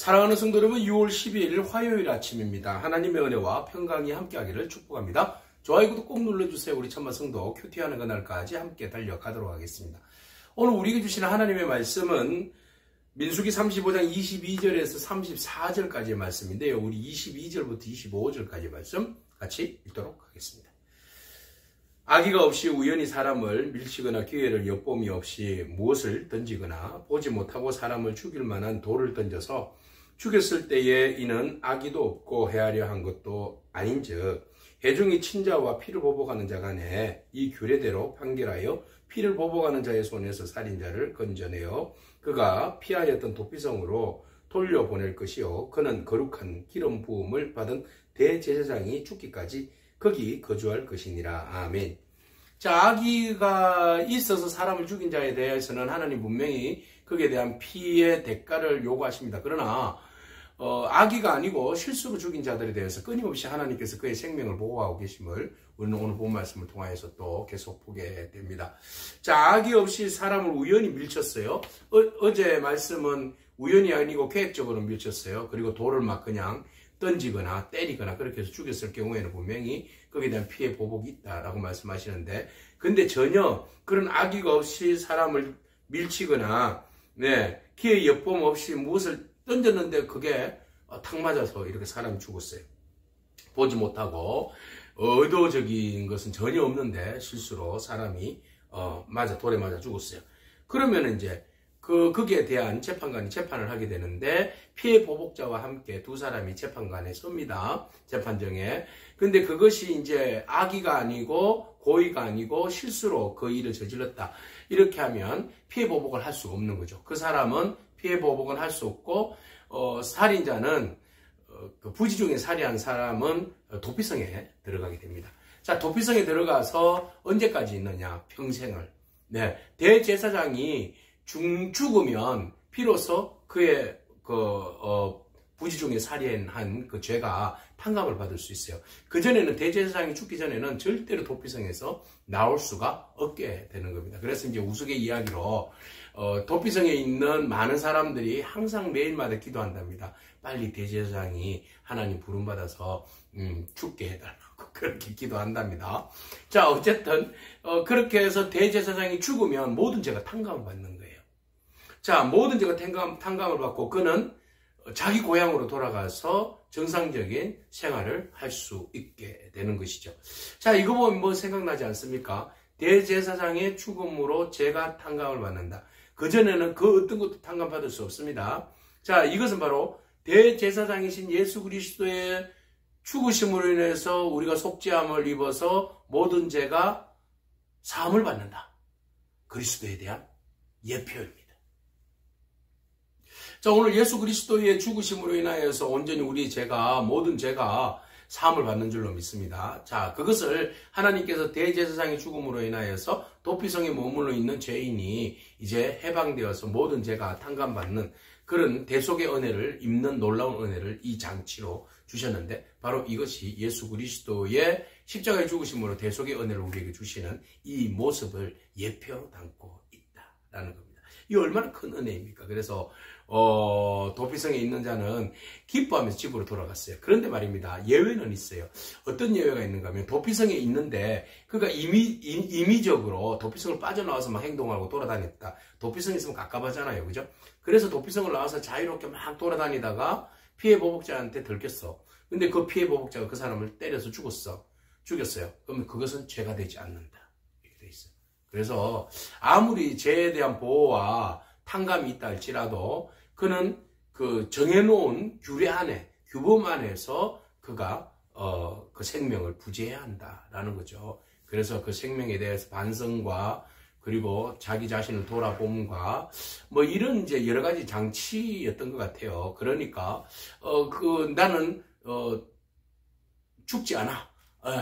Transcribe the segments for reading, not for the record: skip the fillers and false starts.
사랑하는 성도 여러분, 6월 12일 화요일 아침입니다. 하나님의 은혜와 평강이 함께하기를 축복합니다. 좋아요, 구독 꼭 눌러주세요. 우리 천만 성도 큐티하는 그날까지 함께 달려가도록 하겠습니다. 오늘 우리에게 주시는 하나님의 말씀은 민수기 35장 22절에서 34절까지의 말씀인데요. 우리 22절부터 25절까지의 말씀 같이 읽도록 하겠습니다. 악의가 없이 우연히 사람을 밀치거나 기회를 엿봄이 없이 무엇을 던지거나 보지 못하고 사람을 죽일 만한 돌을 던져서 죽였을 때에 이는 악의도 없고 해하려 한 것도 아닌즉 해중이 친자와 피를 보복하는 자 간에 이 규례대로 판결하여 피를 보복하는 자의 손에서 살인자를 건져내어 그가 피하였던 도피성으로 돌려보낼 것이요 그는 거룩한 기름 부음을 받은 대제사장이 죽기까지 거기 거주할 것이니라. 아멘. 자, 악의가 있어서 사람을 죽인 자에 대해서는 하나님 분명히 거기에 대한 피의 대가를 요구하십니다. 그러나 악의가 아니고 실수로 죽인 자들에 대해서 끊임없이 하나님께서 그의 생명을 보호하고 계심을 우리는 오늘 본 말씀을 통하여서 또 계속 보게 됩니다. 자, 악의 없이 사람을 우연히 밀쳤어요. 어제 말씀은 우연이 아니고 계획적으로 밀쳤어요. 그리고 돌을 막 그냥 던지거나 때리거나 그렇게 해서 죽였을 경우에는 분명히 거기에 대한 피해 보복이 있다라고 말씀하시는데, 근데 전혀 그런 악의가 없이 사람을 밀치거나 기회 엿봄 없이 무엇을 던졌는데 그게 탁 맞아서 이렇게 사람이 죽었어요. 보지 못하고 의도적인 것은 전혀 없는데 실수로 사람이 돌에 맞아 죽었어요. 그러면 이제 거기에 대한 재판관이 재판을 하게 되는데 피해 보복자와 함께 두 사람이 재판관에 섭니다. 재판정에. 근데 그것이 이제 악의가 아니고 고의가 아니고 실수로 그 일을 저질렀다. 이렇게 하면 피해 보복을 할 수가 없는 거죠. 그 사람은 피해 보복은 할 수 없고 살인자는 부지 중에 살해한 사람은 도피성에 들어가게 됩니다. 자, 도피성에 들어가서 언제까지 있느냐? 평생을. 대제사장이 죽으면 비로소 그의 부지 중에 살해한 그 죄가 탕감을 받을 수 있어요. 그전에는 대제사장이 죽기 전에는 절대로 도피성에서 나올 수가 없게 되는 겁니다. 그래서 이제 우스갯이야기로 도피성에 있는 많은 사람들이 항상 매일마다 기도한답니다. 빨리 대제사장이 하나님 부름받아서 죽게 해달라고 그렇게 기도한답니다. 자, 어쨌든 그렇게 해서 대제사장이 죽으면 모든 죄가 탕감을 받는 거예요. 자, 모든 죄가 탕감을 받고 그는 자기 고향으로 돌아가서 정상적인 생활을 할 수 있게 되는 것이죠. 자, 이거 보면 뭐 생각나지 않습니까? 대제사장의 죽음으로 죄가 탕감을 받는다. 그전에는 그 어떤 것도 탕감받을 수 없습니다. 자, 이것은 바로 대제사장이신 예수 그리스도의 죽으심으로 인해서 우리가 속죄함을 입어서 모든 죄가 사함을 받는다. 그리스도에 대한 예표입니다. 자, 오늘 예수 그리스도의 죽으심으로 인하여서 온전히 우리 모든 죄가 사함을 받는 줄로 믿습니다. 자, 그것을 하나님께서 대제사장의 죽음으로 인하여서 도피성에 머물러 있는 죄인이 이제 해방되어서 모든 죄가 탕감받는 그런 대속의 은혜를 입는 놀라운 은혜를 이 장치로 주셨는데, 바로 이것이 예수 그리스도의 십자가의 죽으심으로 대속의 은혜를 우리에게 주시는 이 모습을 예표로 담고 있다라는 겁니다. 이 얼마나 큰 은혜입니까? 그래서 도피성에 있는 자는 기뻐하면서 집으로 돌아갔어요. 그런데 말입니다. 예외는 있어요. 어떤 예외가 있는가 하면 도피성에 있는데 그가 임의적으로 도피성을 빠져나와서 막 행동하고 돌아다녔다. 도피성에 있으면 갑갑하잖아요. 그죠? 그래서 도피성을 나와서 자유롭게 막 돌아다니다가 피해 보복자한테 들켰어. 근데 그 피해 보복자가 그 사람을 때려서 죽였어요. 그러면 그것은 죄가 되지 않는다. 이렇게 돼 있어요. 그래서 아무리 죄에 대한 보호와 탕감이 있다 할지라도 그는 그 정해놓은 규례 안에, 규범 안에서 그가 그 생명을 부지해야 한다라는 거죠. 그래서 그 생명에 대해서 반성과 그리고 자기 자신을 돌아봄과 뭐 이런 이제 여러 가지 장치였던 것 같아요. 그러니까 나는 죽지 않아.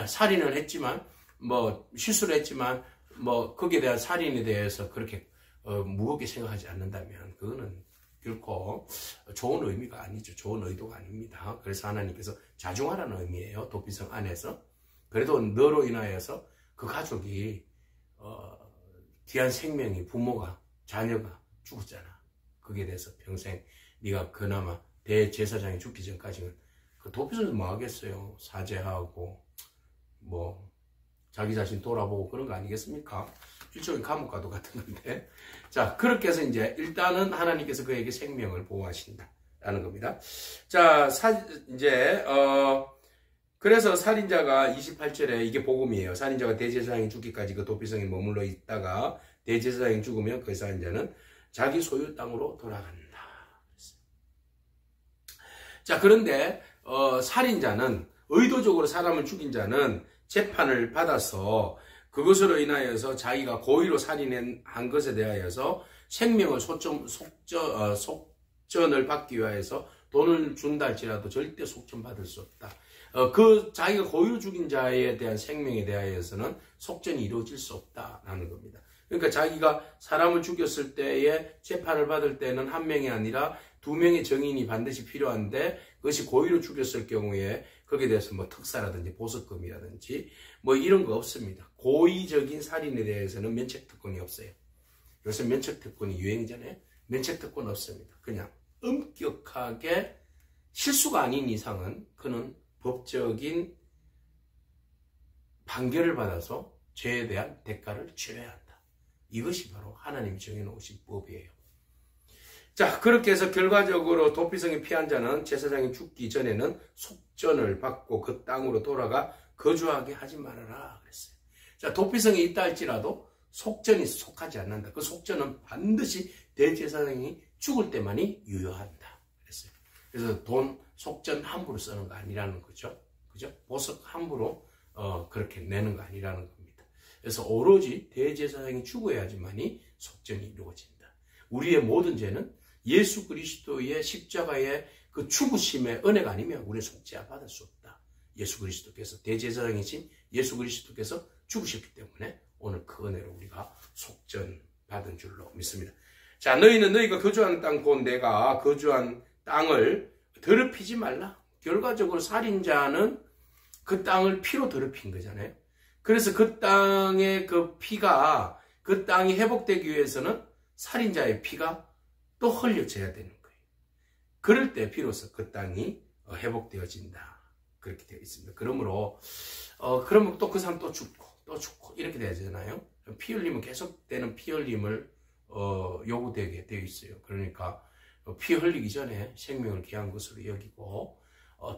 살인을 했지만 뭐 실수를 했지만 뭐 거기에 대한 살인에 대해서 그렇게 무겁게 생각하지 않는다면 그거는 결코 좋은 의미가 아니죠. 좋은 의도가 아닙니다. 그래서 하나님께서 자중하라는 의미예요. 도피성 안에서. 그래도 너로 인하여서 그 가족이 귀한 생명이 부모가 자녀가 죽었잖아. 거기에 대해서 평생 네가 그나마 대제사장이 죽기 전까지는 그 도피성에서 뭐 하겠어요? 사죄하고 뭐 자기 자신 돌아보고 그런 거 아니겠습니까? 일종의 감옥 가도 같은 건데. 자, 그렇게 해서 이제 일단은 하나님께서 그에게 생명을 보호하신다라는 겁니다. 자, 그래서 살인자가 28절에 이게 복음이에요. 살인자가 대제사장이 죽기까지 그 도피성에 머물러 있다가 대제사장이 죽으면 그 살인자는 자기 소유 땅으로 돌아간다. 자, 그런데 살인자는 의도적으로 사람을 죽인 자는 재판을 받아서 그것으로 인하여서 자기가 고의로 살인한 것에 대하여서 생명을 속전을 받기 위해서 돈을 준다 할지라도 절대 속전받을 수 없다. 그 자기가 고의로 죽인 자에 대한 생명에 대하여서는 속전이 이루어질 수 없다라는 겁니다. 그러니까 자기가 사람을 죽였을 때에 재판을 받을 때는 한 명이 아니라 두 명의 증인이 반드시 필요한데 그것이 고의로 죽였을 경우에 거기에 대해서 뭐 특사라든지 보석금이라든지 뭐 이런 거 없습니다. 고의적인 살인에 대해서는 면책특권이 없어요. 요새 면책특권이 유행이잖아요. 면책특권 없습니다. 그냥 엄격하게 실수가 아닌 이상은 그는 법적인 판결을 받아서 죄에 대한 대가를 치러야 한다. 이것이 바로 하나님이 정해놓으신 법이에요. 자, 그렇게 해서 결과적으로 도피성에 피한 자는 제사장이 죽기 전에는 속전을 받고 그 땅으로 돌아가 거주하게 하지 말아라 그랬어요. 자, 도피성에 있다 할지라도 속전이 속하지 않는다. 그 속전은 반드시 대제사장이 죽을 때만이 유효한다 그랬어요. 그래서 돈 속전 함부로 쓰는 거 아니라는 거죠. 그죠? 보석 함부로 그렇게 내는 거 아니라는 겁니다. 그래서 오로지 대제사장이 죽어야지만이 속전이 이루어진다. 우리의 모든 죄는 예수 그리스도의 십자가의 그 죽으심의 은혜가 아니면 우리는 속죄 받을 수 없다. 예수 그리스도께서 대제사장이신 예수 그리스도께서 죽으셨기 때문에 오늘 그 은혜로 우리가 속전 받은 줄로 믿습니다. 자, 너희는 너희가 거주하는 땅 곧 내가 거주한 땅을 더럽히지 말라. 결과적으로 살인자는 그 땅을 피로 더럽힌 거잖아요. 그래서 그 땅의 그 피가 그 땅이 회복되기 위해서는 살인자의 피가 또 흘려져야 되는 거예요. 그럴 때 비로소 그 땅이 회복되어진다. 그렇게 되어 있습니다. 그러므로 그러면 또 그 사람 또 죽고 이렇게 돼야 되잖아요. 피 흘림은 계속되는 피 흘림을 요구되게 되어 있어요. 그러니까 피 흘리기 전에 생명을 귀한 것으로 여기고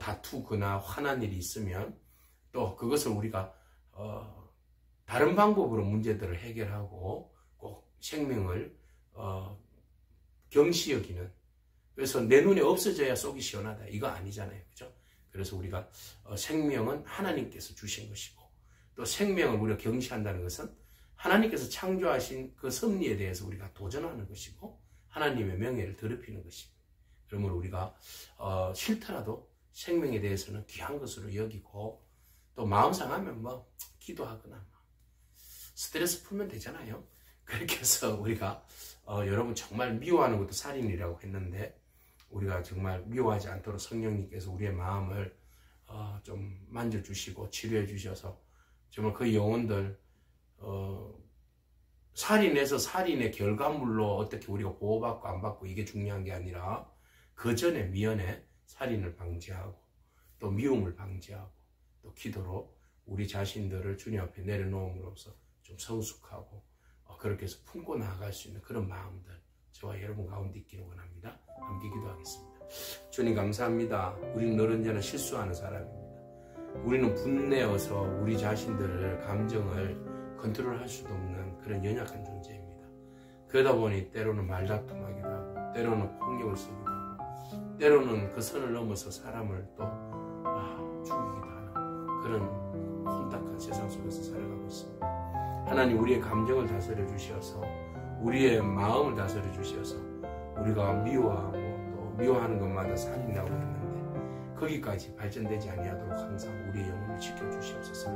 다투거나 화난 일이 있으면 또 그것을 우리가 다른 방법으로 문제들을 해결하고 꼭 생명을 경시 여기는, 그래서 내 눈에 없어져야 속이 시원하다 이거 아니잖아요. 그죠? 그래서 우리가 생명은 하나님께서 주신 것이고 또 생명을 우리가 경시한다는 것은 하나님께서 창조하신 그 섭리에 대해서 우리가 도전하는 것이고 하나님의 명예를 더럽히는 것입니다. 그러므로 우리가 싫더라도 생명에 대해서는 귀한 것으로 여기고 또 마음 상하면 뭐 기도하거나 스트레스 풀면 되잖아요. 그렇게 해서 우리가 여러분 정말 미워하는 것도 살인이라고 했는데 우리가 정말 미워하지 않도록 성령님께서 우리의 마음을 좀 만져주시고 치료해 주셔서 정말 그 영혼들 살인해서 살인의 결과물로 어떻게 우리가 보호받고 안 받고 이게 중요한 게 아니라 그 전에 미연에 살인을 방지하고 또 미움을 방지하고 또 기도로 우리 자신들을 주님 앞에 내려놓음으로써 좀 성숙하고 그렇게 해서 품고 나아갈 수 있는 그런 마음들 저와 여러분 가운데 있기를 원합니다. 함께 기도하겠습니다. 주님 감사합니다. 우리는 늘 언제나 실수하는 사람입니다. 우리는 분내어서 우리 자신들을 감정을 컨트롤할 수도 없는 그런 연약한 존재입니다. 그러다 보니 때로는 말다툼하기도 하고 때로는 폭력을 쓰기도 하고 때로는 그 선을 넘어서 사람을 또 죽이기도 하는 그런 혼탁한 세상 속에서 살아가고 있습니다. 하나님 우리의 감정을 다스려 주셔서 우리의 마음을 다스려 주셔서 우리가 미워하고 또 미워하는 것마다 살인하고 있는데 거기까지 발전되지 아니하도록 항상 우리의 영혼을 지켜주시옵소서.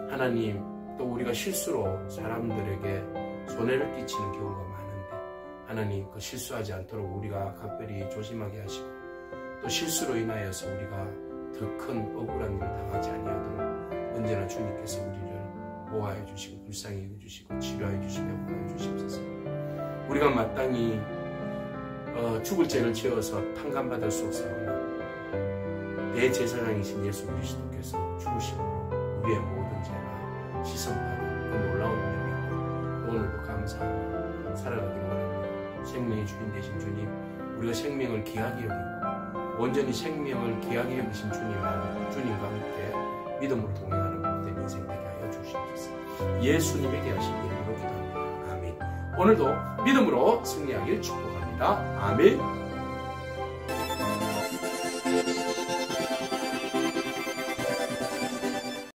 하나님 또 우리가 실수로 사람들에게 손해를 끼치는 경우가 많은데 하나님 그 실수하지 않도록 우리가 각별히 조심하게 하시고 또 실수로 인하여서 우리가 더 큰 억울한 일을 당하지 아니하도록 언제나 주님께서 우리를 보호하여 주시고 불쌍히 여겨 주시고 치료하여 주시며 보호하여 주시옵소서. 우리가 마땅히 죽을 죄를 지어서 판간받을 수 없사오나 대제사장이신 예수 그리스도께서 죽으심으로 우리의 모든 죄가 씻음받은 그 놀라운 은혜를 오늘도 감사하며 살아가기를 원합니다. 생명의 주인 되신 주님, 우리가 생명을 귀하게 여기고 온전히 생명을 귀하게 여기신 주님과 함께 믿음으로 동행하는 복된 인생 되게 하여 주시옵소서. 예수님의 귀하신 이름으로 기도합니다. 아멘. 오늘도 믿음으로 승리하길 축복합니다. 아멘.